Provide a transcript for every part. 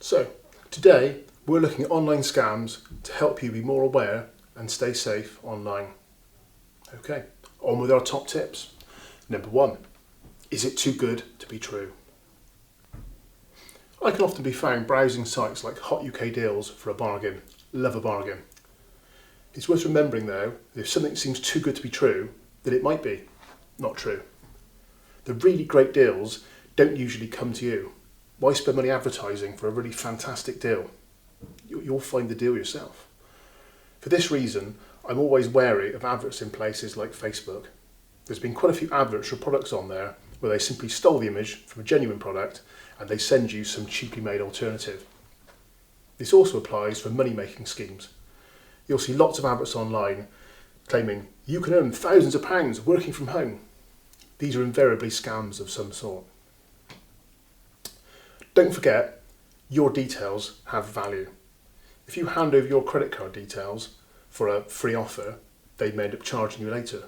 So, today we're looking at online scams to help you be more aware and stay safe online. Okay, on with our top tips. Number 1, is it too good to be true? I can often be found browsing sites like Hot UK Deals for a bargain. Love a bargain. It's worth remembering though, that if something seems too good to be true, then it might be not true. The really great deals don't usually come to you. Why spend money advertising for a really fantastic deal? You'll find the deal yourself. For this reason, I'm always wary of adverts in places like Facebook. There's been quite a few adverts for products on there where they simply stole the image from a genuine product and they send you some cheaply made alternative. This also applies for money-making schemes. You'll see lots of adverts online claiming you can earn thousands of pounds working from home. These are invariably scams of some sort. Don't forget, your details have value. If you hand over your credit card details for a free offer, they may end up charging you later.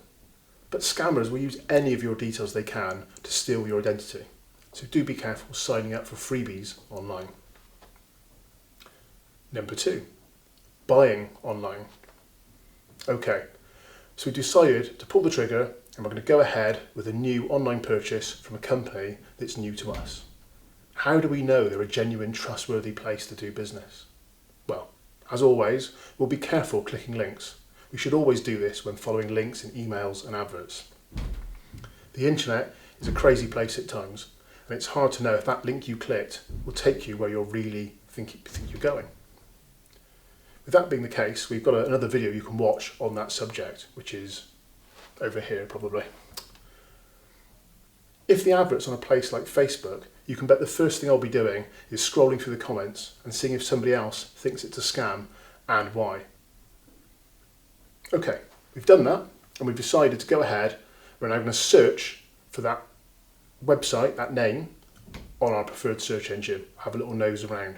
But scammers will use any of your details they can to steal your identity. So do be careful signing up for freebies online. Number 2, buying online. Okay, so we decided to pull the trigger and we're going to go ahead with a new online purchase from a company that's new to us. How do we know they're a genuine, trustworthy place to do business? Well, as always, we'll be careful clicking links. We should always do this when following links in emails and adverts. The internet is a crazy place at times, and it's hard to know if that link you clicked will take you where you really think you're going. With that being the case, we've got another video you can watch on that subject, which is over here probably. If the advert's on a place like Facebook, you can bet the first thing I'll be doing is scrolling through the comments and seeing if somebody else thinks it's a scam and why. Okay, we've done that and we've decided to go ahead. We're now going to search for that website, that name, on our preferred search engine. Have a little nose around.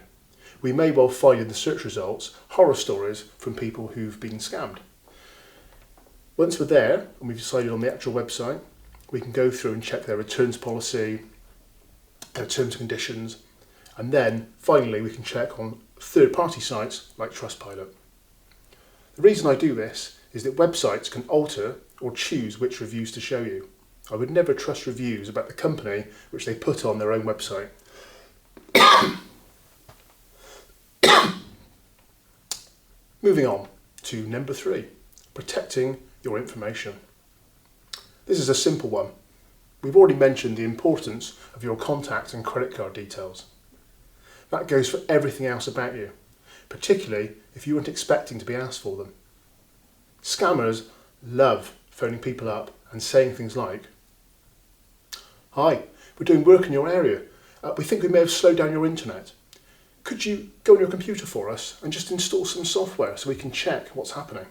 We may well find in the search results horror stories from people who've been scammed. Once we're there and we've decided on the actual website, we can go through and check their returns policy, their terms and conditions, and then finally we can check on third-party sites like Trustpilot. The reason I do this is that websites can alter or choose which reviews to show you. I would never trust reviews about the company which they put on their own website. Moving on to number 3, protecting your information. This is a simple one. We've already mentioned the importance of your contact and credit card details. That goes for everything else about you, particularly if you weren't expecting to be asked for them. Scammers love phoning people up and saying things like, "Hi, we're doing work in your area. We think we may have slowed down your internet. Could you go on your computer for us and just install some software so we can check what's happening?"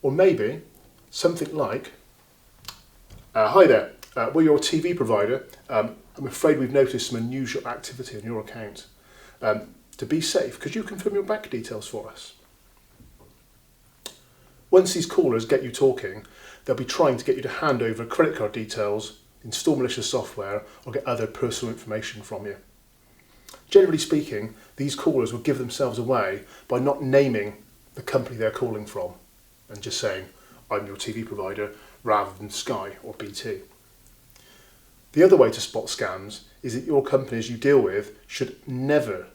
Or maybe something like, "Hi there, we're your TV provider. I'm afraid we've noticed some unusual activity on your account. To be safe, could you confirm your bank details for us?" Once these callers get you talking, they'll be trying to get you to hand over credit card details, install malicious software, or get other personal information from you. Generally speaking, these callers will give themselves away by not naming the company they're calling from and just saying, "I'm your TV provider," rather than Sky or BT. The other way to spot scams is that your companies you deal with should never,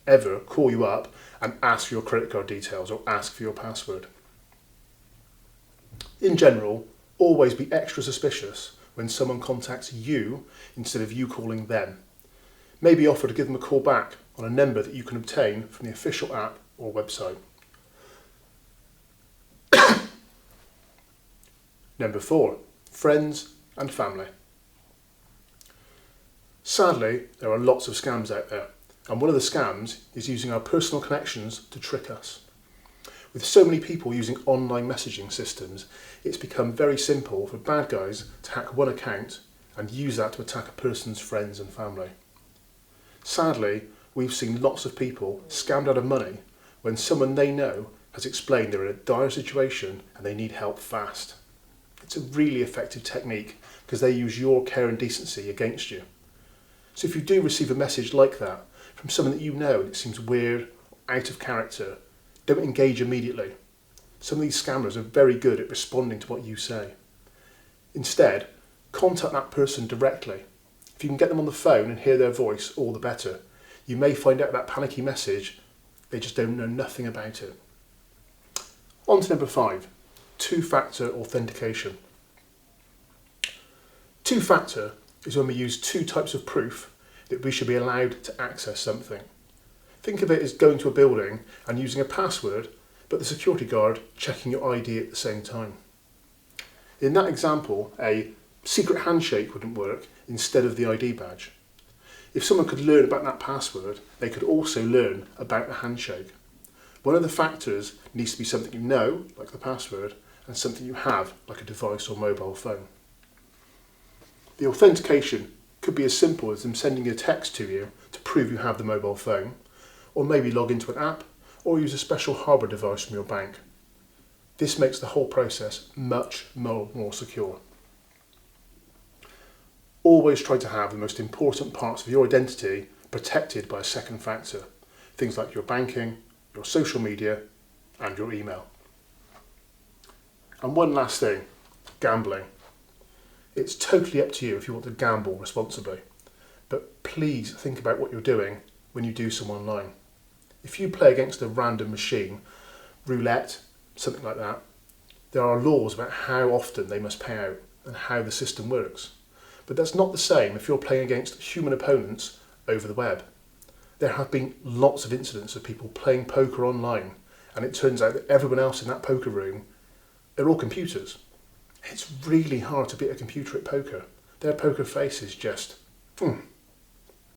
ever call you up and ask for your credit card details or ask for your password. In general, always be extra suspicious when someone contacts you instead of you calling them. Maybe offer to give them a call back on a number that you can obtain from the official app or website. Number 4, friends and family. Sadly, there are lots of scams out there, and one of the scams is using our personal connections to trick us. With so many people using online messaging systems, it's become very simple for bad guys to hack one account and use that to attack a person's friends and family. Sadly, we've seen lots of people scammed out of money when someone they know has explained they're in a dire situation and they need help fast. It's a really effective technique because they use your care and decency against you. So if you do receive a message like that from someone that you know and it seems weird, or out of character, don't engage immediately. Some of these scammers are very good at responding to what you say. Instead, contact that person directly. If you can get them on the phone and hear their voice, all the better. You may find out that panicky message, they just don't know nothing about it. On to number 5, two-factor authentication. Two-factor is when we use two types of proof that we should be allowed to access something. Think of it as going to a building and using a password, but the security guard checking your ID at the same time. In that example, a secret handshake wouldn't work instead of the ID badge. If someone could learn about that password, they could also learn about the handshake. One of the factors needs to be something you know, like the password, and something you have, like a device or mobile phone. The authentication could be as simple as them sending a text to you to prove you have the mobile phone, or maybe log into an app, or use a special hardware device from your bank. This makes the whole process much more secure. Always try to have the most important parts of your identity protected by a second factor. Things like your banking, your social media, and your email. And one last thing, gambling. It's totally up to you if you want to gamble responsibly, but please think about what you're doing when you do some online. If you play against a random machine, roulette, something like that, there are laws about how often they must pay out and how the system works. But that's not the same if you're playing against human opponents over the web. There have been lots of incidents of people playing poker online, and it turns out that everyone else in that poker room, they're all computers. It's really hard to beat a computer at poker. Their poker face is just,